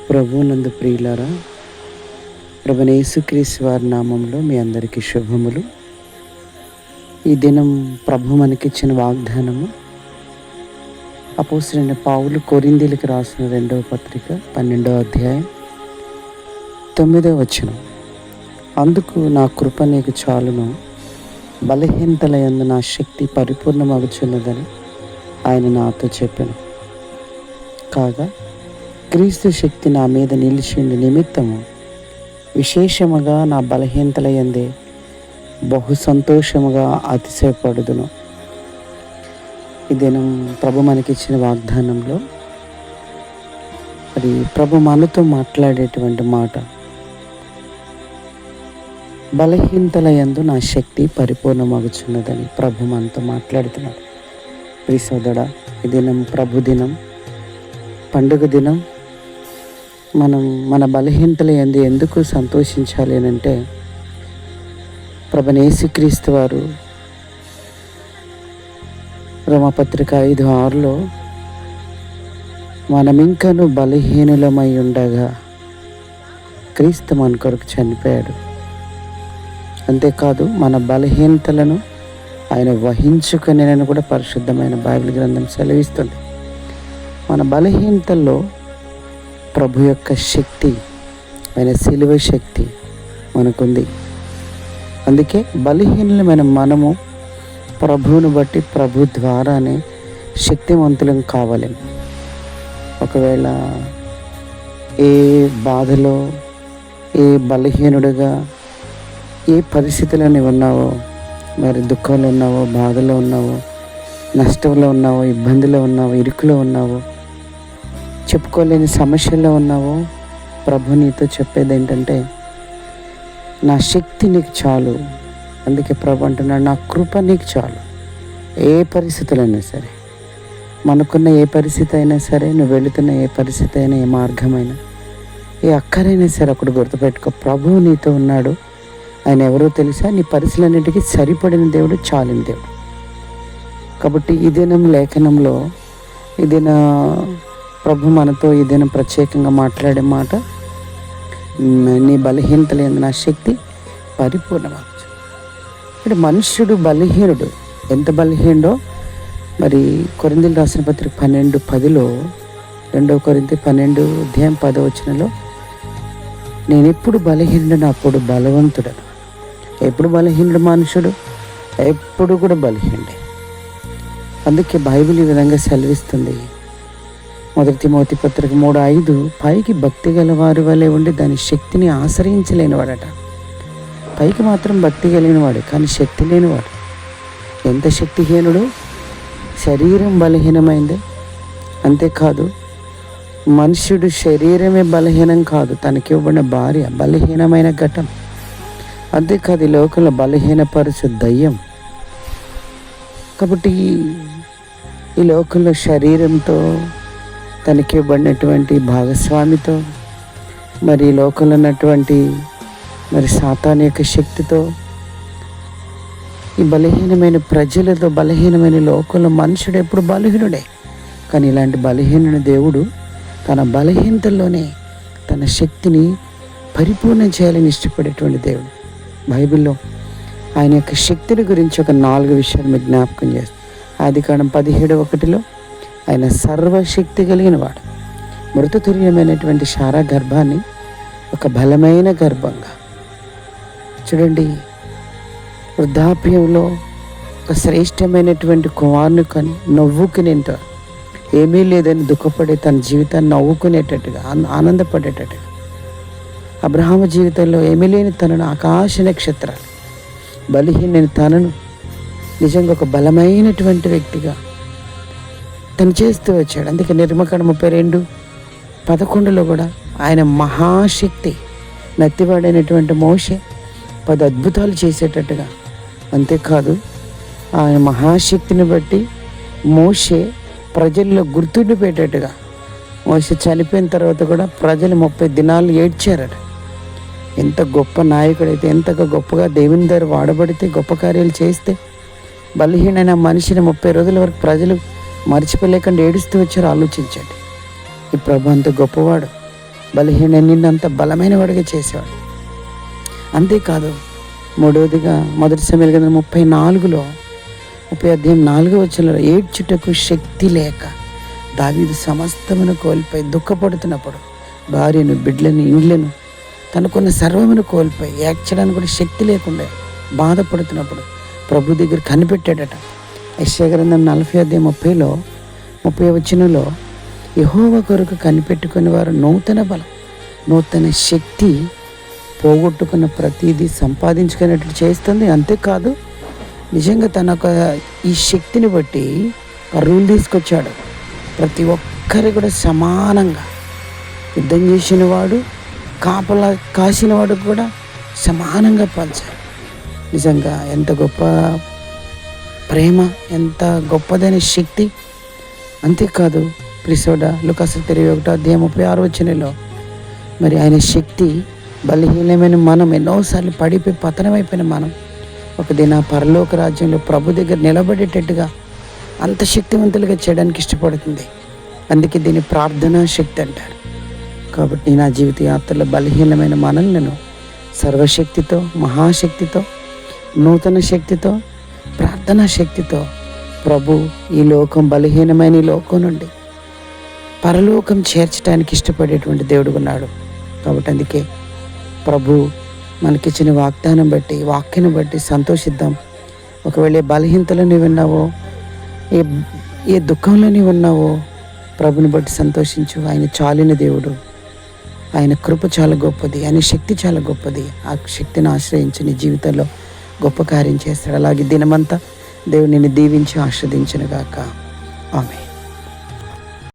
ప్రభువునందు ప్రియులారా, ప్రభువైన యేసుక్రీస్తు వారి నామంలో మీ అందరికీ శుభములు. ఈ దినం ప్రభు మనకిచ్చిన వాగ్దానము అపోస్తలుడైన పౌలు కొరింథీయులకు రాసిన 2వ పత్రిక 12వ అధ్యాయం 9వ వచనం. అందుకు నా కృప నీకు చాలును, బలహీనతల యందు నా శక్తి పరిపూర్ణమగుచున్నదని ఆయన నాతో చెప్పాను. కాగా క్రీస్తు శక్తి నా మీద నిలిచిండు నిమిత్తము విశేషముగా నా బలహీనతల యందే బహు సంతోషముగా అతిశయపడుదును. ఈ దినం ప్రభు మనకిచ్చిన వాగ్దానంలో అది ప్రభు మనతో మాట్లాడేటువంటి మాట, బలహీనతల యందు నా శక్తి పరిపూర్ణమగుచున్నదని ప్రభు మనతో మాట్లాడుతున్నాడు. ప్రియ సోదరా, ఈ దినం ప్రభు దినం, పండుగ దినం. మనం మన బలహీనతల యందు ఎందుకు సంతోషించాలి అని అంటే, ప్రభువైన యేసుక్రీస్తు వారు రోమాపత్రిక 5:6లో మనమింకను బలహీనులమై ఉండగా క్రీస్తు మన కొరకు చనిపోయాడు. అంతేకాదు మన బలహీనతలను ఆయన వహించుకునేనని కూడా పరిశుద్ధమైన బైబిల్ గ్రంథం సెలవిస్తుంది. మన బలహీనతల్లో ప్రభు యొక్క శక్తి, ఆయన శిలువ శక్తి మనకుంది. అందుకే బలహీనమైన మనము ప్రభువును బట్టి ప్రభు ద్వారానే శక్తివంతులం కావాలి. ఒకవేళ ఏ బాధలో, ఏ బలహీనుడిగా, ఏ పరిస్థితుల్లో నీవు ఉన్నావో, మరి దుఃఖంలో ఉన్నావో, బాధలో ఉన్నావో, నష్టంలో ఉన్నావో, ఇబ్బందిలో ఉన్నావో, ఇరుకులో ఉన్నావో, చెప్పుకోలేని సమస్యల్లో ఉన్నావో, ప్రభు నీతో చెప్పేది ఏంటంటే, నా శక్తి నీకు చాలు. అందుకే ప్రభు అంటున్నాడు, నా కృప నీకు చాలు. ఏ పరిస్థితులు అయినా సరే, మనకున్న ఏ పరిస్థితి అయినా సరే, నువ్వు వెళుతున్న ఏ పరిస్థితి అయినా, ఏ మార్గమైనా, ఏ అక్కరైనా సరే, ఒకటి గుర్తుపెట్టుకో, ప్రభువు నీతో ఉన్నాడు. ఆయన ఎవరో తెలుసా? నీ పరిస్థితులన్నిటికీ సరిపడిన దేవుడు, చాలిన దేవుడు. కాబట్టి ఈ దినం లేఖనంలో, ఈ దిన ప్రభు మనతో ఈ దినం ప్రత్యేకంగా మాట్లాడే మాట, నీ బలహీనతల యందు నా శక్తి పరిపూర్ణమగుచు. అంటే మనుష్యుడు బలహీనుడు. ఎంత బలహీనుడో మరి కొరింథీయులు రాసిన పత్రిక 12:10లో, 2 కొరింథీ 12:10 నేను ఎప్పుడు బలహీనుడను అప్పుడు బలవంతుడను. ఎప్పుడు బలహీనుడు మనుషుడు? ఎప్పుడు కూడా బలహీనుడే. అందుకే బైబిల్ ఈ విధంగా సెలవిస్తుంది. 1 తిమోతి పత్రిక 3:5, పైకి భక్తి గల వారి వలె ఉండి దాని శక్తిని ఆశ్రయించలేనివాడట. పైకి మాత్రం భక్తి కలిగినవాడు, కానీ శక్తి లేనివాడు. ఎంత శక్తిహీనుడు! శరీరం బలహీనమైందే. అంతేకాదు, మనుష్యుడు శరీరమే బలహీనం కాదు, తనకి ఇవ్వబడిన భార్య బలహీనమైన ఘటం. అంతేకాదు, ఈ లోకంలో బలహీనపరచు దయ్యం. కాబట్టి ఈ లోకంలో శరీరంతో, తనకి ఇవ్వబడినటువంటి భాగస్వామితో, మరి ఈ లోకంలో ఉన్నటువంటి మరి సాతాను యొక్క శక్తితో, ఈ బలహీనమైన ప్రజలతో, బలహీనమైన లోకంలో మనుషుడు ఎప్పుడు బలహీనుడే. కానీ ఇలాంటి బలహీనుని దేవుడు తన బలహీనతల్లోనే తన శక్తిని పరిపూర్ణం చేయాలని ఇష్టపడేటువంటి దేవుడు. బైబిల్లో ఆయన యొక్క శక్తిని గురించి ఒక 4 విషయాలు మీకు జ్ఞాపకం చేస్తాను. ఆదికాండం 17:1 ఆయన సర్వశక్తి కలిగిన వాడు. మృతతుల్యమైనటువంటి శారా గర్భాన్ని ఒక బలమైన గర్భంగా చూడండి. వృద్ధాప్యంలో ఒక శ్రేష్టమైనటువంటి కుమారుని కానీ నవ్వుకునేంత, ఏమీ లేదని దుఃఖపడే తన జీవితాన్ని నవ్వుకునేటట్టుగా, ఆనందపడేటట్టుగా, అబ్రహాము జీవితంలో ఏమీ లేని తనను ఆకాశ నక్షత్రాలు, బలహీన తనను నిజంగా ఒక బలమైనటువంటి వ్యక్తిగా తను చేస్తూ వచ్చాడు. అందుకే నిర్గమకాండం 32:11 కూడా ఆయన మహాశక్తి, నత్తివాడైనటువంటి మోషే 10 అద్భుతాలు చేసేటట్టుగా. అంతేకాదు, ఆయన మహాశక్తిని బట్టి మోషే ప్రజల్లో గుర్తుండిపోయేటట్టుగా, మోషే చనిపోయిన తర్వాత కూడా ప్రజలు 30 దినాలు ఏడ్చారట. ఎంత గొప్ప నాయకుడైతే, ఎంతగా గొప్పగా దేవుని దగ్గర వాడబడితే, గొప్ప కార్యాలు చేస్తే, బలహీనైన మనిషిని 30 రోజుల వరకు ప్రజలు మర్చిపోలేకుండా ఏడుస్తూ వచ్చారు. ఆలోచించండి. ఈ ప్రభు అంత గొప్పవాడు, బలహీన నిన్నంత బలమైన వాడిగా చేసేవాడు. అంతేకాదు, మూడవదిగా మొదటి సమయాల గ్రంథం 34 అధ్యాయం 4వ వచనంలో, ఏడ్చుటకు శక్తి లేక దావీదు సమస్తమును కోల్పోయి దుఃఖపడుతున్నప్పుడు, భార్యను, బిడ్డలను, ఇండ్లను, తనకున్న సర్వమును కోల్పోయి ఏడ్చడానికి కూడా శక్తి లేకుండా బాధపడుతున్నప్పుడు ప్రభు దగ్గర కనిపెట్టాడట. యెషయా గ్రంథం 40 అధ్యాయం 30వ వచనంలో, యెహోవా కొరకు కనిపెట్టుకునే వారు నూతన బలం, నూతన శక్తి, పోగొట్టుకున్న ప్రతిదీ సంపాదించుకునేటట్టు చేస్తుంది. అంతేకాదు, నిజంగా తన ఈ శక్తిని బట్టి రూల్ తీసుకొచ్చాడు. ప్రతి ఒక్కరి కూడా సమానంగా యుద్ధం చేసిన వాడు, కాపలా కాసిన వాడు కూడా సమానంగా పంచాడు. నిజంగా ఎంత గొప్ప ప్రేమ, ఎంత గొప్పదైన శక్తి. అంతేకాదు, ప్రిసోడా లూకాసు 21 అధ్యాయం 36 వచనంలో, మరి ఆయన శక్తి బలహీనమైన మనం, ఎన్నోసార్లు పడిపోయి పతనమైపోయిన మనం, ఒక దిన పరలోక రాజ్యంలో ప్రభు దగ్గర నిలబడేటట్టుగా అంత శక్తివంతులుగా చేయడానికి ఇష్టపడుతుంది. అందుకే దీన్ని ప్రార్థనా శక్తి అంటారు. కాబట్టి నా జీవిత యాత్రలో బలహీనమైన మనల్ని సర్వశక్తితో, మహాశక్తితో, నూతన శక్తితో, ప్రార్థనా శక్తితో ప్రభు ఈ లోకం, బలహీనమైన ఈ లోకం నుండి పరలోకం చేర్చడానికి ఇష్టపడేటువంటి దేవుడు ఉన్నాడు. కాబట్టి అందుకే ప్రభు మనకిచ్చిన వాగ్దానం బట్టి, వాక్యను బట్టి సంతోషిద్దాం. ఒకవేళ ఏ బలహీనతలో నీవు ఉన్నావో, ఏ దుఃఖంలో నీవు ఉన్నావో, ప్రభుని బట్టి సంతోషించు. ఆయన చాలిన దేవుడు, ఆయన కృప చాలా గొప్పది, ఆయన శక్తి చాలా గొప్పది. ఆ శక్తిని ఆశ్రయించి నీ జీవితంలో గొప్ప కార్యం చేస్తాడు. అలాగే దినమంతా దేవుడు నిన్ను దీవించి ఆస్వాదించును గాక. ఆమేన్.